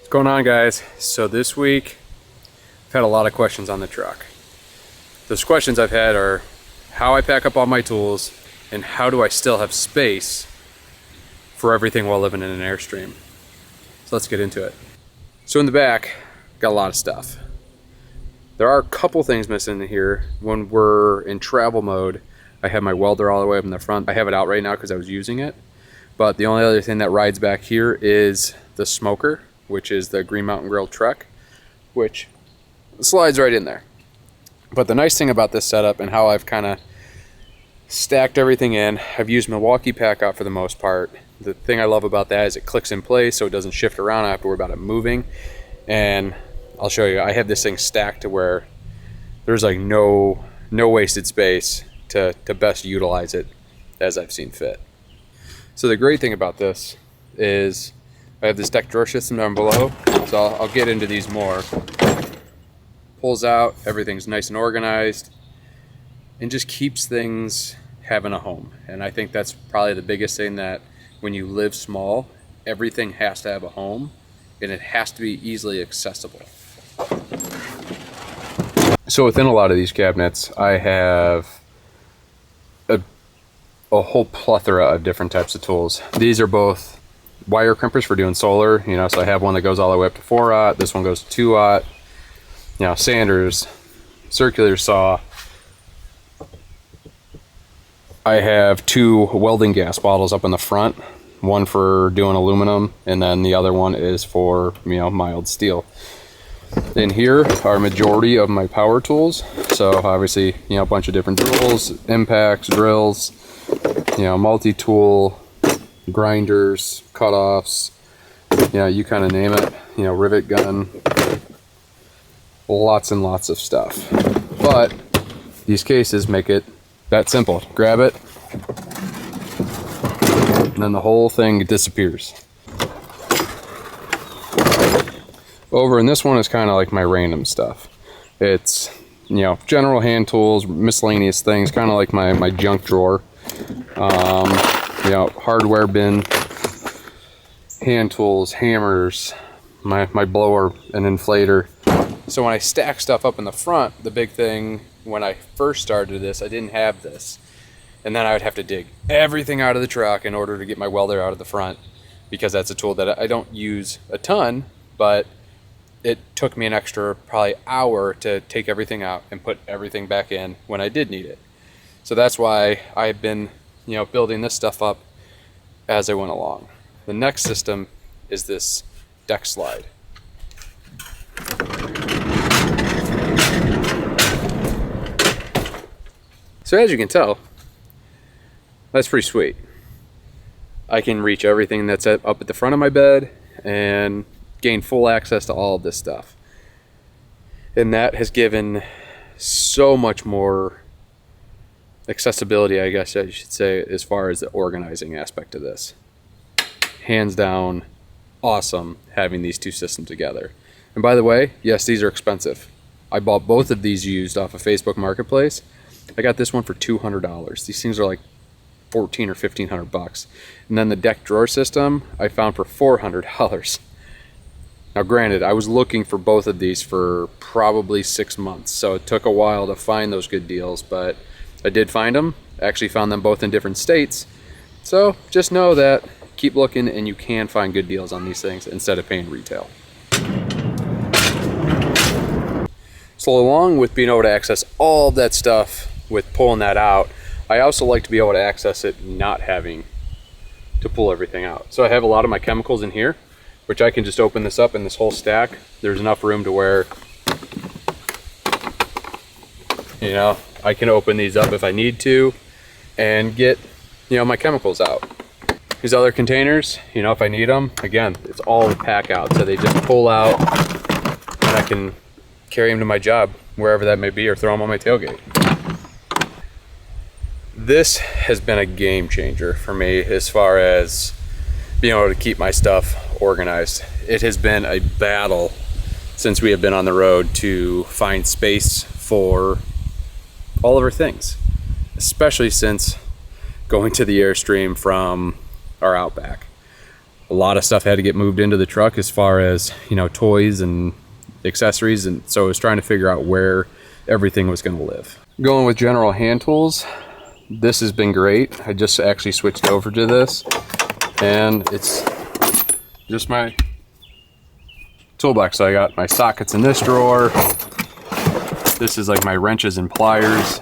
What's going on, guys? So this week I've had a lot of questions on the truck. Those questions I've had are how I pack up all my tools and how do I still have space for everything while living in an Airstream. So let's get into it. So in the back, got a lot of stuff. There are a couple things missing in here. When we're in travel mode, I have my welder all the way up in the front. I have it out right now because I was using it. But the only other thing that rides back here is the smoker, which is the Green Mountain Grill truck, which slides right in there. But the nice thing about this setup and how I've kind of stacked everything in, I've used Milwaukee pack out for the most part. The thing I love about that is it clicks in place so it doesn't shift around. I have to worry about it moving. And I'll show you, I have this thing stacked to where there's like no wasted space to best utilize it as I've seen fit. So the great thing about this is I have this deck drawer system down below, so I'll get into these more. Pulls out, everything's nice and organized, and just keeps things having a home. And I think that's probably the biggest thing, that when you live small, everything has to have a home, and it has to be easily accessible. So within a lot of these cabinets, I have a whole plethora of different types of tools. These are both wire crimpers for doing solar, so I have one that goes all the way up to 4/0. This one goes to 2/0. Sanders, circular saw. I have 2 welding gas bottles up in the front, one for doing aluminum, and then the other one is for mild steel. In here are majority of my power tools. So obviously, a bunch of different tools, impacts, drills, multi-tool, grinders, cutoffs, you kind of name it, rivet gun, lots and lots of stuff. But these cases make it that simple. Grab it, and then the whole thing disappears. Over in this one is kind of like my random stuff. It's, general hand tools, miscellaneous things, kind of like my junk drawer. Hardware bin, hand tools, hammers, my blower, an inflator. So when I stack stuff up in the front, the big thing when I first started this, I didn't have this. And then I would have to dig everything out of the truck in order to get my welder out of the front, because that's a tool that I don't use a ton, but it took me an extra probably hour to take everything out and put everything back in when I did need it. So that's why I've been building this stuff up as I went along. The next system is this Bedslide. So as you can tell, that's pretty sweet. I can reach everything that's up at the front of my bed and gain full access to all of this stuff. And that has given so much more accessibility, I guess I should say, as far as the organizing aspect of this. Hands down, awesome having these two systems together. And by the way, yes, these are expensive. I bought both of these used off of Facebook Marketplace. I got this one for $200. These things are like $1,400 or $1,500. And then the deck drawer system I found for $400. Now granted, I was looking for both of these for probably 6 months, so it took a while to find those good deals, but I did find them. I actually found them both in different states. So just know that, keep looking, and you can find good deals on these things instead of paying retail. So along with being able to access all that stuff with pulling that out, I also like to be able to access it not having to pull everything out. So I have a lot of my chemicals in here, which I can just open this up in this whole stack. There's enough room to where, I can open these up if I need to and get, my chemicals out. These other containers, if I need them, again, it's all the pack out. So they just pull out and I can carry them to my job, wherever that may be, or throw them on my tailgate. This has been a game changer for me as far as being able to keep my stuff organized. It has been a battle since we have been on the road to find space for all of our things, especially since going to the Airstream from our Outback. A lot of stuff had to get moved into the truck as far as, you know, toys and accessories, and so I was trying to figure out where everything was going to live. Going with general hand tools, this has been great. I just actually switched over to this, and it's just my toolbox. So I got my sockets in this drawer. This is like my wrenches and pliers.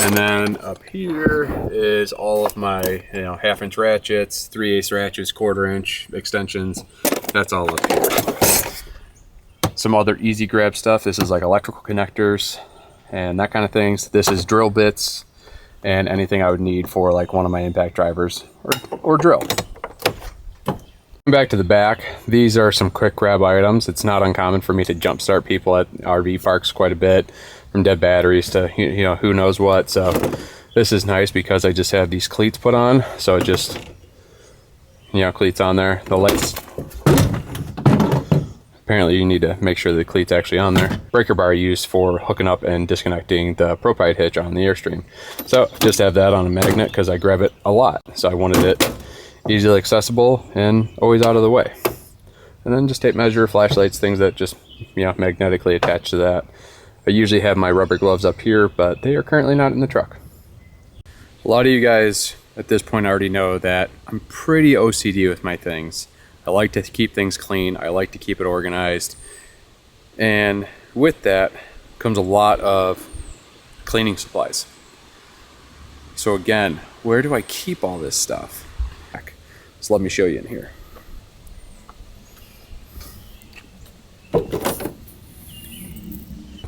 And then up here is all of my, you know, 1/2-inch ratchets, 3/8 ratchets, 1/4-inch extensions. That's all up here. Some other easy grab stuff. This is like electrical connectors and that kind of things. This is drill bits and anything I would need for like one of my impact drivers or drill. Back to the back, these are some quick grab items. It's not uncommon for me to jump start people at RV parks quite a bit, from dead batteries to, you know, who knows what. So this is nice because I just have these cleats put on, so it just, you know, cleats on there. The lights, apparently you need to make sure the cleat's actually on there. Breaker bar used for hooking up and disconnecting the propide hitch on the Airstream. So just have that on a magnet because I grab it a lot, so I wanted it easily accessible and always out of the way. And then just tape measure, flashlights, things that just, you know, magnetically attach to that. I usually have my rubber gloves up here, but they are currently not in the truck. A lot of you guys at this point already know that I'm pretty OCD with my things. I like to keep things clean. I like to keep it organized. And with that comes a lot of cleaning supplies. So again, where do I keep all this stuff? So let me show you in here.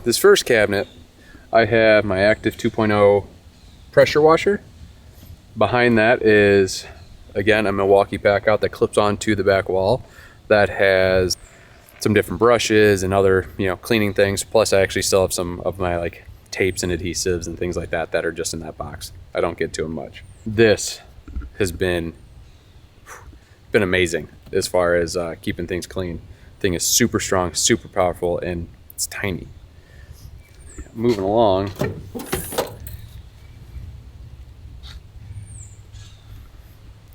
This first cabinet, I have my Active 2.0 pressure washer. Behind that is, again, a Milwaukee pack out that clips onto the back wall that has some different brushes and other, you know, cleaning things. Plus I actually still have some of my like tapes and adhesives and things like that that are just in that box. I don't get to them much. This has been amazing as far as keeping things clean. Thing is super strong, super powerful, and it's tiny. Moving along,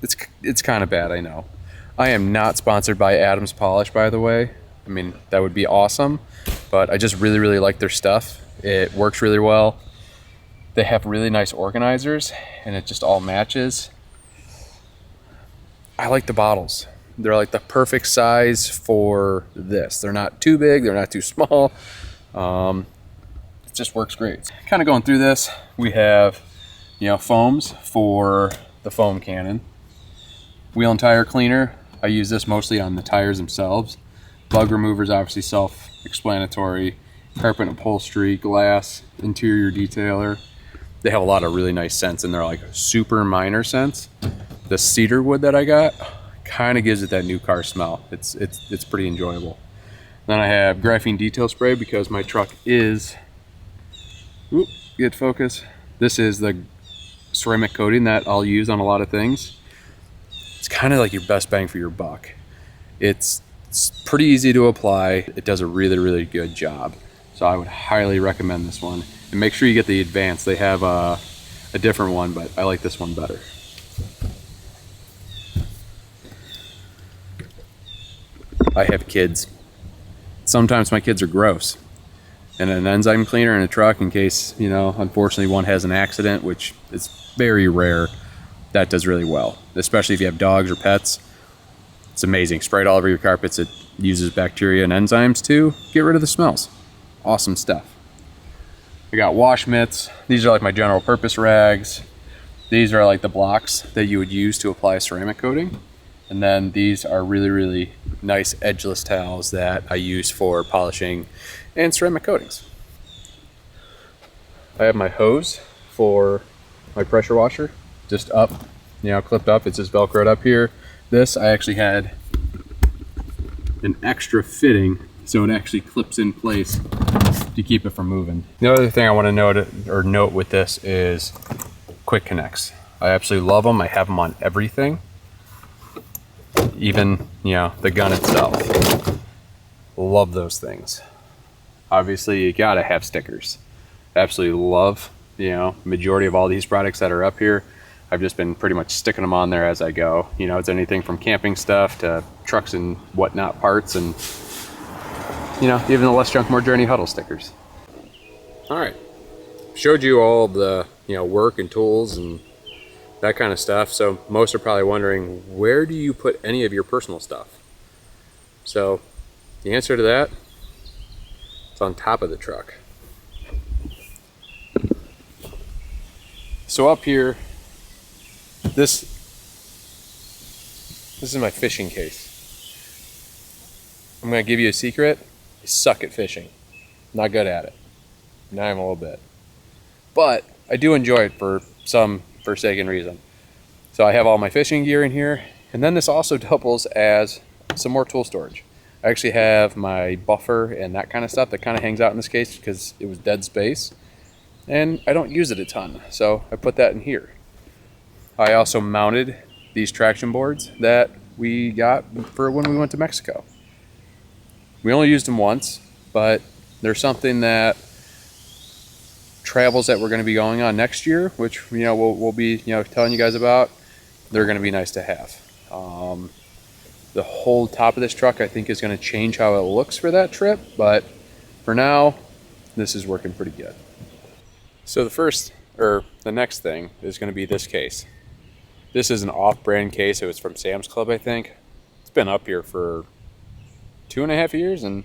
it's kind of bad, I know. I am not sponsored by Adams Polish, by the way. I mean, that would be awesome, but I just really like their stuff. It works really well. They have really nice organizers, and it just all matches. I like the bottles. They're like the perfect size for this. They're not too big, they're not too small. It just works great. Kind of going through this, we have, you know, foams for the foam cannon. Wheel and tire cleaner, I use this mostly on the tires themselves. Bug removers, obviously self-explanatory. Carpet upholstery, glass, interior detailer. They have a lot of really nice scents, and they're like super minor scents. The cedar wood that I got kind of gives it that new car smell. It's pretty enjoyable. Then I have graphene detail spray because my truck is, get focus. This is the ceramic coating that I'll use on a lot of things. It's kind of like your best bang for your buck. It's pretty easy to apply. It does a really good job. So I would highly recommend this one. And make sure you get the advanced. They have a different one, but I like this one better. I have kids. Sometimes my kids are gross. And an enzyme cleaner in a truck, in case, you know, unfortunately one has an accident, which is very rare, that does really well. Especially if you have dogs or pets. It's amazing. Spray it all over your carpets. It uses bacteria and enzymes to get rid of the smells. Awesome stuff. I got wash mitts. These are like my general purpose rags. These are like the blocks that you would use to apply ceramic coating. And then these are really nice edgeless towels that I use for polishing and ceramic coatings. I have my hose for my pressure washer, just up, you know, clipped up. It's just Velcroed up here. This, I actually had an extra fitting, so it actually clips in place to keep it from moving. The other thing I want to note with this is quick connects. I absolutely love them. I have them on everything. Even, you know, the gun itself. Love those things. Obviously, you gotta have stickers. Absolutely love, you know, majority of all these products that are up here. I've just been pretty much sticking them on there as I go. You know, it's anything from camping stuff to trucks and whatnot parts, and you know, even the Less Junk More Journey huddle stickers. All right, showed you all the, you know, work and tools and that kind of stuff. So most are probably wondering, where do you put any of your personal stuff? So the answer to that, it's on top of the truck. So up here, this is my fishing case. I'm gonna give you a secret. I suck at fishing. Not good at it. Not even a little bit. But I do enjoy it for some forsaken reason. So I have all my fishing gear in here, and then this also doubles as some more tool storage. I actually have my buffer and that kind of stuff that kind of hangs out in this case because it was dead space, and I don't use it a ton, so I put that in here. I also mounted these traction boards that we got for when we went to Mexico. We only used them once, but there's something that travels that we're going to be going on next year, which, you know, we'll be, you know, telling you guys about. They're going to be nice to have. The whole top of this truck, I think, is going to change how it looks for that trip, but for now, this is working pretty good. So the next thing is going to be this case. This is an off-brand case. It was from Sam's Club, I think. It's been up here for 2.5 years, and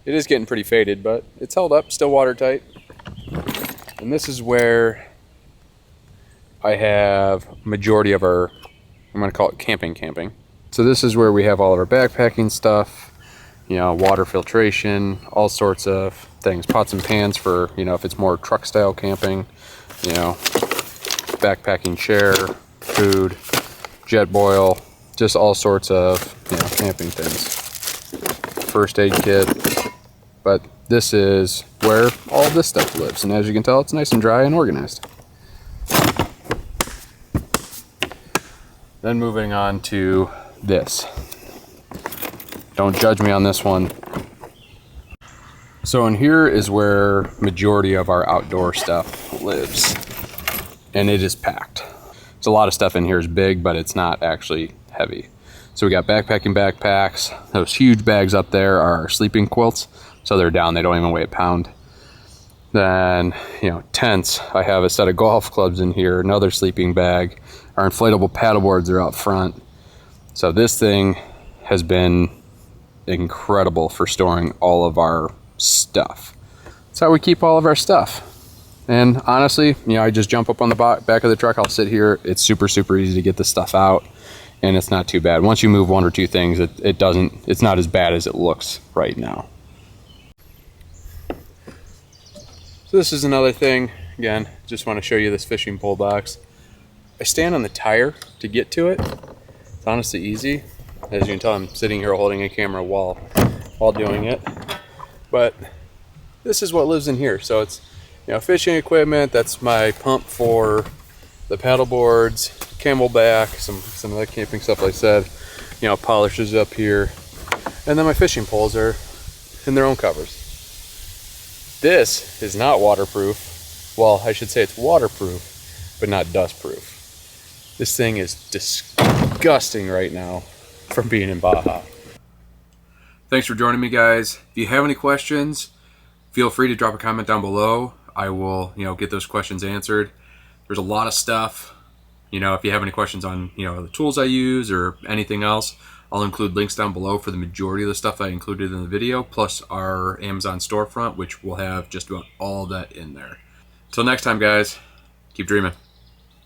it is getting pretty faded, but it's held up, still watertight. And this is where I have majority of our, I'm going to call it camping. So this is where we have all of our backpacking stuff, you know, water filtration, all sorts of things, pots and pans for, you know, if it's more truck style camping, you know, backpacking chair, food, jet boil, just all sorts of, you know, camping things. First aid kit. But this is where all this stuff lives, and as you can tell, it's nice and dry and organized. Then moving on to this. Don't judge me on this one. So in here is where majority of our outdoor stuff lives, and it is packed. There's a lot of stuff in here is big, but it's not actually heavy. So we got backpacking backpacks. Those huge bags up there are our sleeping quilts. So they're down, they don't even weigh a pound. Then, you know, tents. I have a set of golf clubs in here, another sleeping bag. Our inflatable paddle boards are out front. So this thing has been incredible for storing all of our stuff. That's how we keep all of our stuff. And honestly, you know, I just jump up on the back of the truck, I'll sit here. It's super easy to get this stuff out, and it's not too bad. Once you move one or two things, it's not as bad as it looks right now. So this is another thing. Again, just want to show you this fishing pole box. I stand on the tire to get to it. It's honestly easy. As you can tell, I'm sitting here holding a camera while doing it. But this is what lives in here. So it's, you know, fishing equipment. That's my pump for the paddle boards, camelback, some of the camping stuff like I said. You know, polishers up here. And then my fishing poles are in their own covers. This is not waterproof. Well, I should say it's waterproof, but not dustproof. This thing is disgusting right now from being in Baja. Thanks for joining me, guys. If you have any questions, feel free to drop a comment down below. I will, you know, get those questions answered. There's a lot of stuff. You know, if you have any questions on, you know, the tools I use or anything else, I'll include links down below for the majority of the stuff I included in the video, plus our Amazon storefront, which will have just about all that in there. Until next time, guys, keep dreaming.